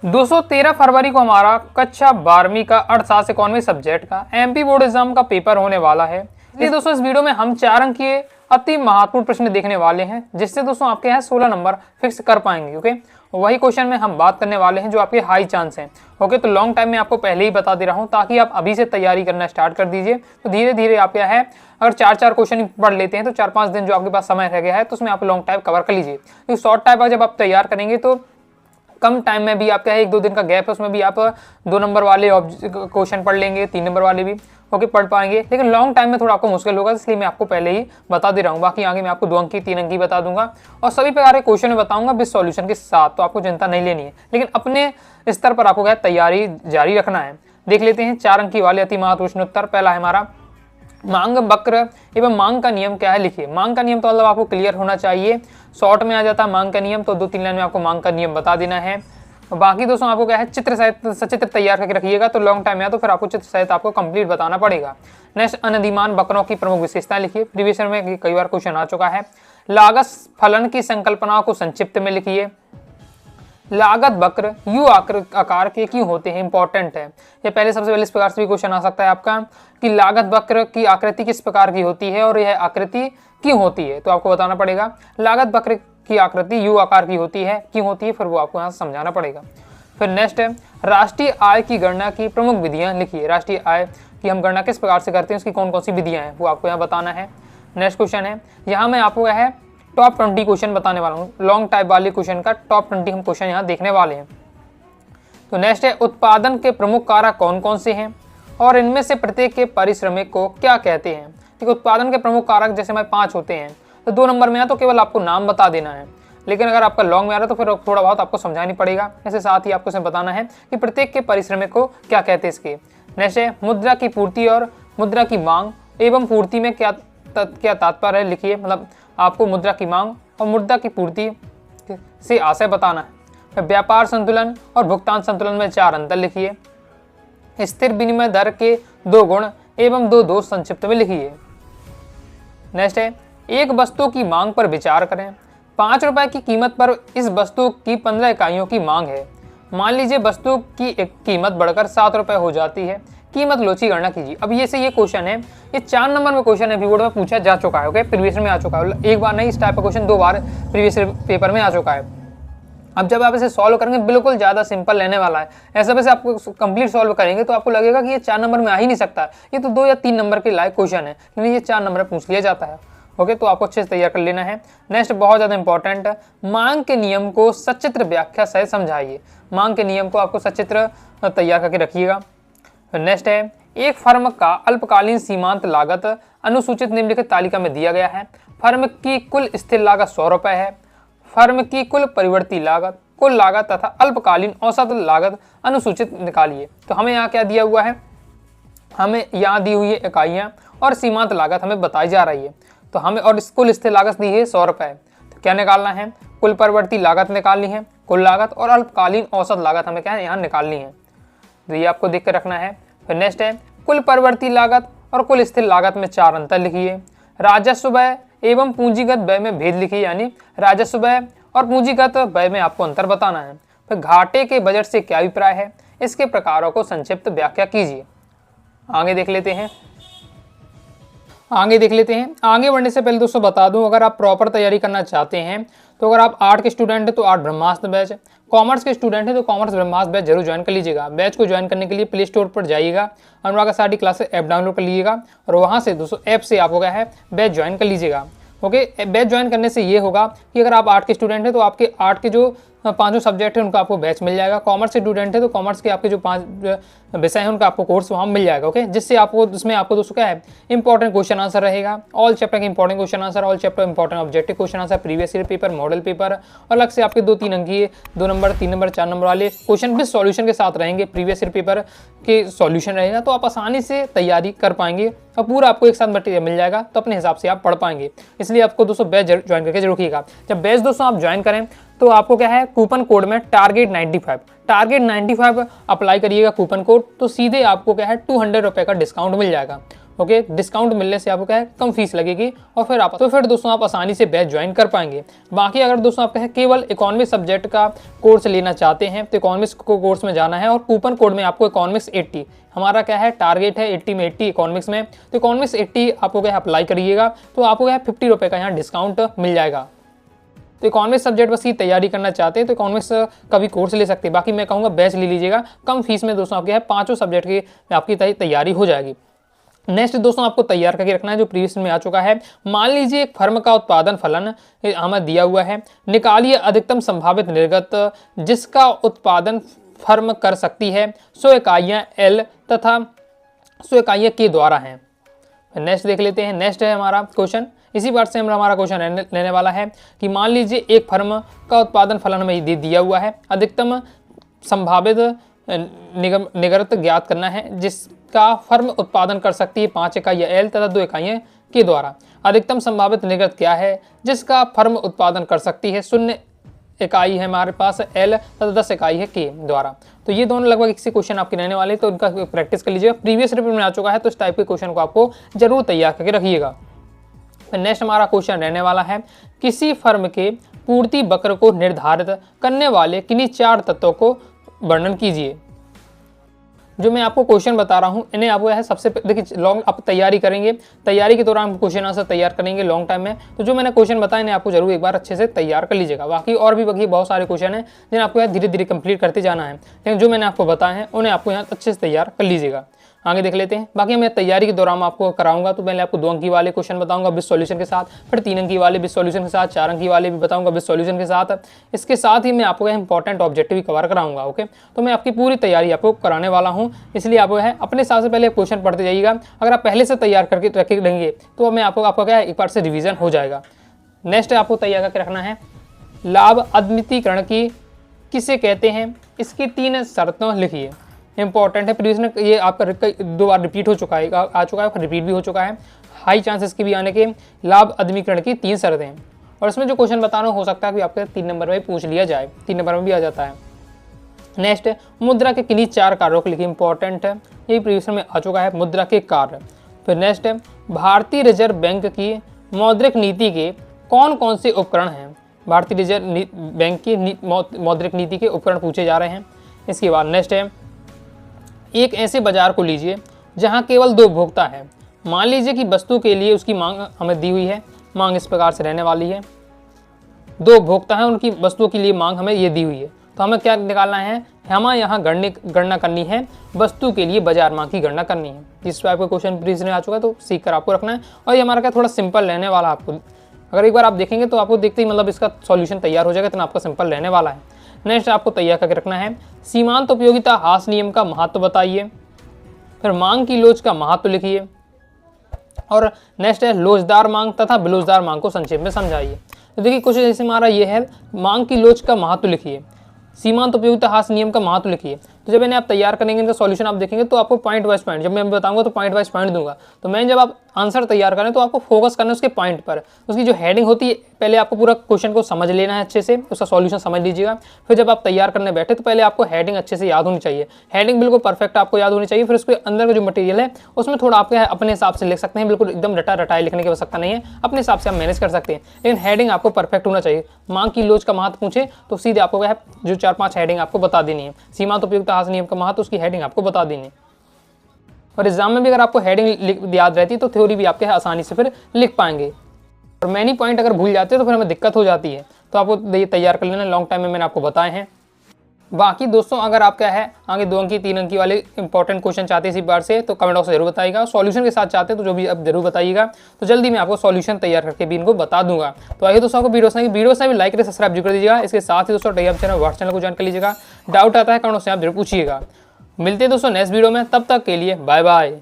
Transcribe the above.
213 फरवरी को हमारा कक्षा 12वीं का अर्थशास्त्र इकोनॉमी सब्जेक्ट का एमपी बोर्ड एग्जाम का पेपर होने वाला है। इसलिए दोस्तों इस वीडियो में हम 4 अंक के अति महत्वपूर्ण प्रश्न देखने वाले हैं, जिससे दोस्तों आपके यहाँ 16 नंबर फिक्स कर पाएंगे। ओके, वही क्वेश्चन में हम बात करने वाले हैं जो आपके हाई चांस हैं। ओके, तो लॉन्ग टाइम में आपको पहले ही बता दे रहा हूँ ताकि आप अभी से तैयारी करना स्टार्ट कर दीजिए। तो धीरे धीरे आप क्या है, अगर 4 क्वेश्चन पढ़ लेते हैं तो 4-5 दिन जो आपके पास समय रह गया है तो उसमें आप लॉन्ग टाइप कवर कर लीजिए। तो शॉर्ट टाइप जब आप तैयार करेंगे तो कम टाइम में भी आपका 1-2 दिन का गैप है, उसमें भी आप 2 नंबर वाले क्वेश्चन पढ़ लेंगे, 3 नंबर वाले भी ओके पढ़ पाएंगे। लेकिन लॉन्ग टाइम में थोड़ा आपको मुश्किल होगा, इसलिए मैं आपको पहले ही बता दे रहा हूँ। बाकी आगे मैं आपको 2 अंक की 3 अंक की बता दूंगा और सभी प्रकार के क्वेश्चन में बताऊंगा विद सॉल्यूशन के साथ, तो आपको चिंता नहीं लेनी है। लेकिन अपने स्तर पर आपको क्या तैयारी जारी रखना है। देख लेते हैं 4 अंक की वाले अति महत्वपूर्ण प्रश्न उत्तर। पहला है हमारा मांग वक्र एवं मांग का नियम क्या है, लिखिए। मांग का नियम तो मतलब आपको क्लियर होना चाहिए, शॉर्ट में आ जाता है मांग का नियम, तो 2-3 लाइन में आपको मांग का नियम बता देना है। बाकी दोस्तों आपको क्या है चित्र सहित सचित्र तैयार करके रखिएगा, तो लॉन्ग टाइम में तो फिर आपको चित्र सहित आपको कंप्लीट बताना पड़ेगा। नेक्स्ट, अनधिमान बकरों की प्रमुख विशेषताएं लिखिए। प्रीवियस ईयर में कई बार क्वेश्चन आ चुका है। लागत फलन की संकल्पनाओं को संक्षिप्त में लिखिए। लागत वक्र यू आकार के क्यों होते हैं, इंपॉर्टेंट है ये। पहले सबसे पहले इस प्रकार से भी क्वेश्चन आ सकता है आपका कि लागत वक्र की आकृति किस प्रकार की होती है और यह आकृति क्यों होती है, तो आपको बताना पड़ेगा। लागत वक्र की आकृति यू आकार की होती है, क्यों होती है, फिर वो आपको यहाँ से समझाना पड़ेगा। फिर नेक्स्ट है राष्ट्रीय आय की गणना की प्रमुख विधियां लिखिए। राष्ट्रीय आय की हम गणना किस प्रकार से करते हैं, उसकी कौन कौन सी विधियां हैं, वो आपको यहाँ बताना है। नेक्स्ट क्वेश्चन है, यहाँ मैं आपको क्या है टॉप 20 क्वेश्चन बताने वाला हूँ। लॉन्ग टाइप वाले क्वेश्चन का टॉप 20 हम क्वेश्चन यहाँ देखने वाले हैं। तो नेक्स्ट है उत्पादन के प्रमुख कारक कौन कौन से हैं और इनमें से प्रत्येक के पारिश्रमिक को क्या कहते हैं। ठीक, उत्पादन के प्रमुख कारक जैसे हमारे 5 होते हैं, तो 2 नंबर में है तो केवल आपको नाम बता देना है। लेकिन अगर आपका लॉन्ग में आ रहा है तो फिर थोड़ा बहुत आपको समझानी पड़ेगा। ऐसे साथ ही आपको इसमें बताना है कि प्रत्येक के पारिश्रमिक को क्या कहते हैं इसके। नेक्स्ट है मुद्रा की पूर्ति और मुद्रा की मांग एवं पूर्ति में क्या तात्पर्य है, लिखिए। मतलब आपको मुद्रा की मांग और मुद्रा की पूर्ति से आशय बताना है। व्यापार संतुलन और भुगतान संतुलन में 4 अंतर लिखिए। स्थिर विनिमय दर के 2 गुण एवं 2 दोष संक्षिप्त में लिखिए। नेक्स्ट है एक वस्तु की मांग पर विचार करें। 5 रुपए की कीमत पर इस वस्तु की 15 इकाइयों की मांग है। मान लीजिए वस्तु की कीमत बढ़कर 7 रुपए हो जाती है, कीमत लोच की गणना कीजिए। अब ये क्वेश्चन है, ये 4 नंबर में क्वेश्चन है, बोर्ड में पूछा जा चुका है। ओके, प्रीवियस में आ चुका है, एक बार नहीं, इस टाइप का क्वेश्चन 2 बार प्रीवियस पेपर में आ चुका है। अब जब आप इसे सॉल्व करेंगे बिल्कुल ज़्यादा सिंपल रहने वाला है। ऐसा वैसे आपको कंप्लीट सॉल्व करेंगे तो आपको लगेगा कि ये 4 नंबर में आ ही नहीं सकता, ये तो 2 या 3 नंबर के लायक क्वेश्चन है, लेकिन ये 4 नंबर में पूछ लिया जाता है। ओके, तो आपको अच्छे से तैयार कर लेना है। नेक्स्ट बहुत ज़्यादा इंपॉर्टेंट है, मांग के नियम को सचित्र व्याख्या सहित समझाइए। मांग के नियम को आपको सचित्र तैयार करके रखिएगा। नेक्स्ट है एक फर्म का अल्पकालीन सीमांत लागत अनुसूचित निम्नलिखित तालिका में दिया गया है। फर्म की कुल स्थिर लागत 100 रुपए है। फर्म की कुल परिवर्ती लागत, कुल लागत तथा अल्पकालीन औसत लागत अनुसूचित निकालिए। तो हमें यहाँ क्या दिया हुआ है, हमें यहाँ दी हुई है इकाइयाँ और सीमांत लागत हमें बताई जा रही है। तो हमें और कुल स्थिर लागत दी है 100 रुपए। तो क्या निकालना है, कुल परिवर्ती लागत निकालनी है, कुल लागत और अल्पकालीन औसत लागत हमें क्या है यहाँ निकालनी है। तो ये आपको देख कर रखना है। फिर नेक्स्ट है कुल परिवर्ती लागत और कुल स्थिर लागत में 4 अंतर लिखिए। राजस्व व्यय एवं पूंजीगत व्यय में भेद लिखिए, यानी राजस्व व्यय और पूंजीगत व्यय में आपको अंतर बताना है। फिर घाटे के बजट से क्या अभिप्राय है, इसके प्रकारों को संक्षिप्त व्याख्या कीजिए। आगे देख लेते हैं। आगे बढ़ने से पहले दोस्तों बता दूं, अगर आप प्रॉपर तैयारी करना चाहते हैं तो अगर आप आर्ट के स्टूडेंट हैं तो आर्ट ब्रह्मास्त्र बैच, कॉमर्स के स्टूडेंट हैं तो कॉमर्स ब्रह्मास्त्र बैच जरूर ज्वाइन कर लीजिएगा। बैच को ज्वाइन करने के लिए प्ले स्टोर पर जाइएगा, अनुराग आचार्य क्लासेस ऐप डाउनलोड कर लीजिएगा और वहाँ से दोस्तों ऐप से आपको क्या है बैच ज्वाइन कर लीजिएगा। ओके, बैच ज्वाइन करने से ये होगा कि अगर आप आर्ट के स्टूडेंट हैं तो आपके आर्ट के जो 5 सब्जेक्ट है उनका आपको बैच मिल जाएगा। कॉमर्स के स्टूडेंट है तो कॉमर्स के आपके जो 5 विषय हैं उनका आपको कोर्स वहाँ मिल जाएगा। ओके, जिससे आपको उसमें आपको दोस्तों क्या है इंपॉर्टेंट क्वेश्चन आंसर रहेगा, ऑल चैप्टर के important question answer, all chapter important objective question answer, previous year paper, model paper और अलग से आपके 2-3 अंकीय 2 नंबर 3 नंबर 4 नंबर वाले क्वेश्चन भी सॉल्यूशन के साथ रहेंगे। प्रीवियस ईयर पेपर के सॉल्यूशन रहेगा, तो आप आसानी से तैयारी कर पाएंगे और पूरा आपको एक साथ मटेरियल मिल जाएगा, तो अपने हिसाब से आप पढ़ पाएंगे। इसलिए आपको दोस्तों बैच ज्वाइन करके जरूर रखिएगा। जब बैच दोस्तों आप ज्वाइन करें तो आपको क्या है कूपन कोड में टारगेट 95 अप्लाई करिएगा कूपन कोड, तो सीधे आपको क्या है 200 रुपये का डिस्काउंट मिल जाएगा। ओके, डिस्काउंट मिलने से आपको क्या है कम फीस लगेगी और फिर दोस्तों आप आसानी से बैच ज्वाइन कर पाएंगे। बाकी अगर दोस्तों आप है केवल इकोनॉमिक्स सब्जेक्ट का कोर्स लेना चाहते हैं तो इकोनॉमिक्स को कोर्स में जाना है और कूपन कोड में आपको इकोनॉमिक्स 80, हमारा क्या है टारगेट है 80 में 80 इकोनॉमिक्स में, तो इकोनॉमिक्स 80 आपको क्या है अप्लाई करिएगा तो आपको क्या है 50 रुपये का यहाँ डिस्काउंट मिल जाएगा। तो इकोनॉमिक्स सब्जेक्ट बस की तैयारी करना चाहते हैं तो इकोनॉमिक्स का भी कोर्स ले सकते हैं। बाकी मैं कहूँगा बैच ले लीजिएगा, कम फीस में दोस्तों आपके है 5 सब्जेक्ट की आपकी तैयारी हो जाएगी। नेक्स्ट दोस्तों आपको तैयार करके रखना है जो प्रीवियस में आ चुका है। मान लीजिए एक फर्म का उत्पादन फलन हमें दिया हुआ है, निकालिए अधिकतम संभावित निर्गत जिसका उत्पादन फर्म कर सकती है 100 इकाइयाँ L तथा 100 इकाइयाँ K द्वारा हैं। नेक्स्ट देख लेते हैं। नेक्स्ट है हमारा क्वेश्चन, इसी बात से हमारा क्वेश्चन लेने वाला है कि मान लीजिए एक फर्म का उत्पादन फलन हमें दिया हुआ है, अधिकतम संभावित निर्गत ज्ञात करना है जिसका फर्म उत्पादन कर सकती है 5 इकाइयाँ L तथा 2 इकाइयाँ K द्वारा। अधिकतम संभावित निर्गत क्या है जिसका फर्म उत्पादन कर सकती है 0 इकाई है हमारे पास L तथा 10 इकाई है K द्वारा। तो ये दोनों लगभग इसी क्वेश्चन आपके रहने वाले, तो इनका प्रैक्टिस कर लीजिएगा। प्रीवियस रिपोर्ट में आ चुका है तो इस टाइप के क्वेश्चन को आपको जरूर तैयार करके रखिएगा। नेक्स्ट हमारा क्वेश्चन रहने वाला है, किसी फर्म के पूर्ति वक्र को निर्धारित करने वाले किन्हीं 4 तत्वों को वर्णन कीजिए। जो मैं आपको क्वेश्चन बता रहा हूँ इन्हें आपको है सबसे देखिए लॉन्ग आप तैयारी करेंगे, तैयारी के दौरान क्वेश्चन आंसर तैयार करेंगे लॉन्ग टाइम में, तो जो मैंने क्वेश्चन बताया इन्हें आपको जरूर एक बार अच्छे से तैयार कर लीजिएगा। बाकी और भी बाकी बहुत सारे क्वेश्चन हैं जिन्हें आपको धीरे धीरे कंप्लीट करते जाना है, लेकिन जो मैंने आपको बताया है उन्हें आपको यहाँ अच्छे से तैयार कर लीजिएगा। आगे देख लेते हैं। बाकी मैं तैयारी के दौरान आपको कराऊंगा तो पहले आपको 2 अंकी वाले क्वेश्चन बताऊंगा विद सॉल्यूशन के साथ, फिर 3 अंकी वाले विद सॉल्यूशन के साथ, 4 अंकी वाले भी बताऊंगा विद सॉल्यूशन के साथ। इसके साथ ही मैं आपको इंपॉर्टेंट ऑब्जेक्टिव भी कवर कराऊंगा। ओके, तो मैं आपकी पूरी तैयारी आपको कराने वाला हूँ, इसलिए आप है अपने हिसाब से पहले क्वेश्चन पढ़ते जाइएगा। अगर आप पहले से तैयार करके रखे रहेंगे तो मैं आपको आपका क्या है एक बार से रिविजन हो जाएगा। नेक्स्ट आपको तैयार करके रखना है, लाभ अद्वितीकरण की किसे कहते हैं, इसकी 3 शर्तों लिखिए। इंपॉर्टेंट है, प्रीवियस में ये आपका 2 बार रिपीट हो चुका है, आ चुका है, रिपीट भी हो चुका है। हाई चांसेस के भी आने के लाभ अद्वितीकरण की 3 शर्तें हैं और इसमें जो क्वेश्चन बताना हो सकता है कि आपके 3 नंबर में पूछ लिया जाए, 3 नंबर में भी आ जाता है। नेक्स्ट मुद्रा के किन्हीं 4 कार्यों को लिखिए। इंपॉर्टेंट है, यही प्रीवियस में आ चुका है मुद्रा के कार्य। फिर नेक्स्ट है भारतीय रिजर्व बैंक की मौद्रिक नीति के कौन कौन से उपकरण हैं। भारतीय रिजर्व बैंक की मौद्रिक नीति के उपकरण पूछे जा रहे हैं। इसके बाद नेक्स्ट है, एक ऐसे बाजार को लीजिए जहां केवल 2 उपभोक्ता हैं। मान लीजिए कि वस्तु के लिए उसकी मांग हमें दी हुई है, मांग इस प्रकार से रहने वाली है, 2 उपभोक्ता हैं, उनकी वस्तुओं के लिए मांग हमें ये दी हुई है, तो हमें क्या निकालना है, हमें यहाँ गणना करनी है, वस्तु के लिए बाजार मांग की गणना करनी है। जिस पर आपको क्वेश्चन प्रीवियस में आ चुका है तो सीख कर आपको रखना है और ये हमारा क्या थोड़ा सिंपल रहने वाला है। आपको अगर एक बार आप देखेंगे तो आपको देखते ही मतलब इसका सॉल्यूशन तैयार हो जाएगा, इतना आपका सिंपल रहने वाला है। नेक्स्ट आपको तैयार करके रखना है, सीमांत उपयोगिता ह्रास नियम का महत्व बताइए। फिर मांग की लोच का महत्व लिखिए और नेक्स्ट है लोचदार मांग तथा बेलोचदार मांग को संक्षेप में समझाइए। तो देखिए क्वेश्चन जैसे हमारा ये है, मांग की लोच का महत्व लिखिए, सीमांत उपयोगिता ह्रास नियम का महत्व लिखिए। तो जब इन्हें आप तैयार करेंगे इनका सॉल्यूशन आप देखेंगे तो आपको पॉइंट वाइज पॉइंट, जब मैं बताऊंगा तो पॉइंट वाइज पॉइंट दूंगा। तो मैं जब आप आंसर तैयार करें तो आपको फोकस करना है उसके पॉइंट पर, उसकी जो हेडिंग होती है पहले आपको पूरा क्वेश्चन को समझ लेना है अच्छे से, उसका सॉल्यूशन समझ लीजिएगा। फिर जब आप तैयार करने बैठे तो पहले आपको हेडिंग अच्छे से याद होनी चाहिए, हेडिंग बिल्कुल परफेक्ट आपको याद होनी चाहिए। फिर उसके अंदर का जो मटेरियल है उसमें थोड़ा आप अपने हिसाब से लिख सकते हैं, बिल्कुल एकदम रटा रटाए लिखने की आवश्यकता नहीं है, अपने हिसाब से आप मैनेज कर सकते हैं, लेकिन हेडिंग आपको परफेक्ट होना चाहिए। मांग की लोच का महत्व पूछे तो सीधे आपको क्या है जो 4-5 हेडिंग आपको बता देनी है, सीमांत उपयोगिता ह्रास नियम का महत्व उसकी हेडिंग आपको बता देनी। और एग्जाम में भी अगर आपको हेडिंग याद रहती है तो थ्योरी भी आपके आसानी से फिर लिख पाएंगे। और मैनी पॉइंट अगर भूल जाते हैं तो फिर हमें दिक्कत हो जाती है, तो आपको ये तैयार कर लेना, लॉन्ग टाइम में मैंने आपको बताए हैं। बाकी दोस्तों अगर आप क्या है आगे 2 अंकी 3 अंकी वाले इंपॉर्टेंट क्वेश्चन चाहते हैं इसी बार से तो कमेंट बॉक्स में जरूर बताइएगा। सॉल्यूशन के साथ चाहते हैं तो जो भी अब जरूर बताइएगा, तो जल्दी मैं आपको सॉल्यूशन तैयार करके भी इनको बता दूंगा। तो आइए दोस्तों आपको वीडियो से भी लाइक करें, सब्सक्राइब जरूर कर दीजिएगा। इसके साथ ही दोस्तों टेलीग्राम चैनल व्हाट्सएप चैनल को ज्वाइन कर लीजिएगा। डाउट आता है कमेंट से आप जरूर पूछिएगा। मिलते हैं दोस्तों नेक्स्ट वीडियो में, तब तक के लिए बाय बाय।